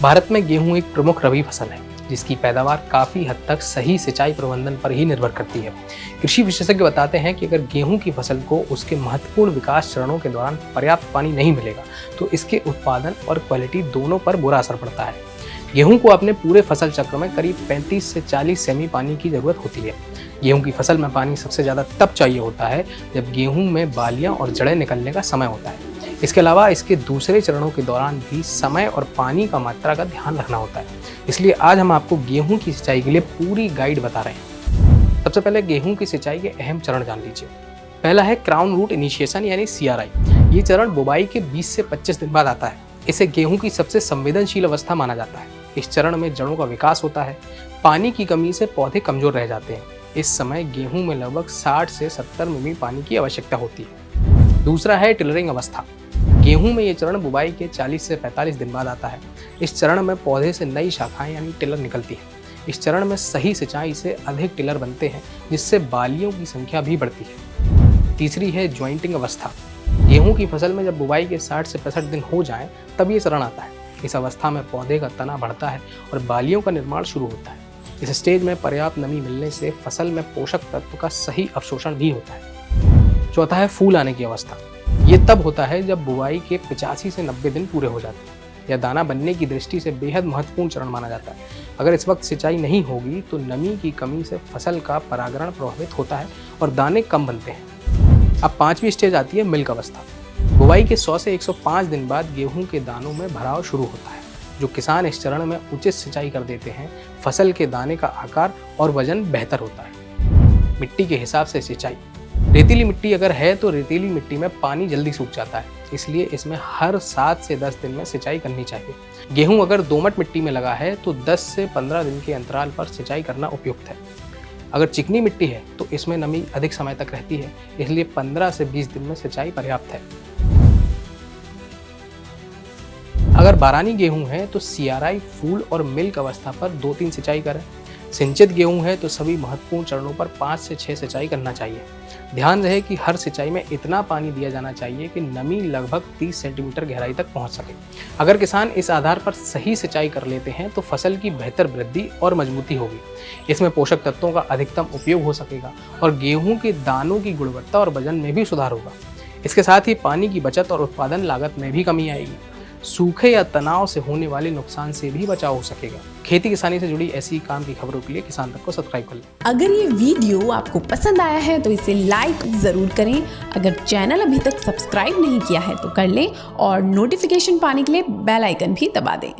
भारत में गेहूं एक प्रमुख रबी फसल है जिसकी पैदावार काफी हद तक सही सिंचाई प्रबंधन पर ही निर्भर करती है। कृषि विशेषज्ञ बताते हैं कि अगर गेहूं की फसल को उसके महत्वपूर्ण विकास चरणों के दौरान पर्याप्त पानी नहीं मिलेगा तो इसके उत्पादन और क्वालिटी दोनों पर बुरा असर पड़ता है। गेहूं को अपने पूरे फसल चक्र में करीब 35 से 40 सेमी पानी की जरूरत होती है। गेहूं की फसल में पानी सबसे ज्यादा तब चाहिए होता है जब गेहूं में बालियां और जड़ें निकलने का समय होता है। इसके अलावा इसके दूसरे चरणों के दौरान भी समय और पानी का मात्रा का ध्यान रखना होता है। इसलिए आज हम आपको गेहूं की सिंचाई के लिए पूरी गाइड बता रहे हैं। सबसे पहले गेहूं की सिंचाई के अहम चरण जान लीजिए। पहला है क्राउन रूट इनिशिएशन यानी CRI। ये चरण बुवाई के 20 से 25 दिन बाद आता है। इसे गेहूं की सबसे संवेदनशील अवस्था माना जाता है। इस चरण में जड़ों का विकास होता है। पानी की कमी से पौधे कमजोर रह जाते हैं। इस समय गेहूं में लगभग 60 से 70 मिली पानी की आवश्यकता होती है। दूसरा है टिलरिंग अवस्था। गेहूं में ये चरण बुवाई के 40 से 45 दिन बाद आता है। इस चरण में पौधे से नई शाखाएं यानी टिलर निकलती हैं। इस चरण में सही सिंचाई से अधिक टिलर बनते हैं जिससे बालियों की संख्या भी बढ़ती है। तीसरी है ज्वाइंटिंग अवस्था। गेहूं की फसल में जब बुवाई के 60 से 65 दिन हो जाएं तब ये चरण आता है। इस अवस्था में पौधे का तना बढ़ता है और बालियों का निर्माण शुरू होता है। इस स्टेज में पर्याप्त नमी मिलने से फसल में पोषक तत्व का सही अवशोषण भी होता है। चौथा है फूल आने की अवस्था। ये तब होता है जब बुवाई के 85 से 90 दिन पूरे हो जाते हैं। यह दाना बनने की दृष्टि से बेहद महत्वपूर्ण चरण माना जाता है। अगर इस वक्त सिंचाई नहीं होगी तो नमी की कमी से फसल का परागण प्रभावित होता है और दाने कम बनते हैं। अब पांचवी स्टेज आती है मिल्क अवस्था। बुवाई के 100 से 105 दिन बाद गेहूं के दानों में भराव शुरू होता है। जो किसान इस चरण में उचित सिंचाई कर देते हैं, फसल के दाने का आकार और वजन बेहतर होता है। मिट्टी के हिसाब से सिंचाई। रेतीली मिट्टी अगर है तो रेतीली मिट्टी में पानी जल्दी सूख जाता है, इसलिए इसमें हर 7 से 10 दिन में सिंचाई करनी चाहिए। गेहूं अगर दोमट मिट्टी में लगा है तो 10 से 15 दिन के अंतराल पर सिंचाई करना उपयुक्त है। अगर चिकनी मिट्टी है तो इसमें नमी अधिक समय तक रहती है, इसलिए 15 से 20 दिन में सिंचाई पर्याप्त है। अगर बारानी गेहूं है तो CRI, फूल और मिल्क अवस्था पर 2-3 सिंचाई करें। सिंचित गेहूं है तो सभी महत्वपूर्ण चरणों पर 5 से 6 सिंचाई करना चाहिए। ध्यान रहे कि हर सिंचाई में इतना पानी दिया जाना चाहिए कि नमी लगभग 30 सेंटीमीटर गहराई तक पहुंच सके। अगर किसान इस आधार पर सही सिंचाई कर लेते हैं तो फसल की बेहतर वृद्धि और मजबूती होगी। इसमें पोषक तत्वों का अधिकतम उपयोग हो सकेगा और गेहूं के दानों की गुणवत्ता और वजन में भी सुधार होगा। इसके साथ ही पानी की बचत और उत्पादन लागत में भी कमी आएगी। सूखे या तनाव से होने वाले नुकसान से भी बचाव हो सकेगा। खेती किसानी से जुड़ी ऐसी काम की खबरों के लिए किसान तक को सब्सक्राइब कर लें। अगर ये वीडियो आपको पसंद आया है तो इसे लाइक जरूर करें। अगर चैनल अभी तक सब्सक्राइब नहीं किया है तो कर लें और नोटिफिकेशन पाने के लिए बेल आइकन भी दबा दें।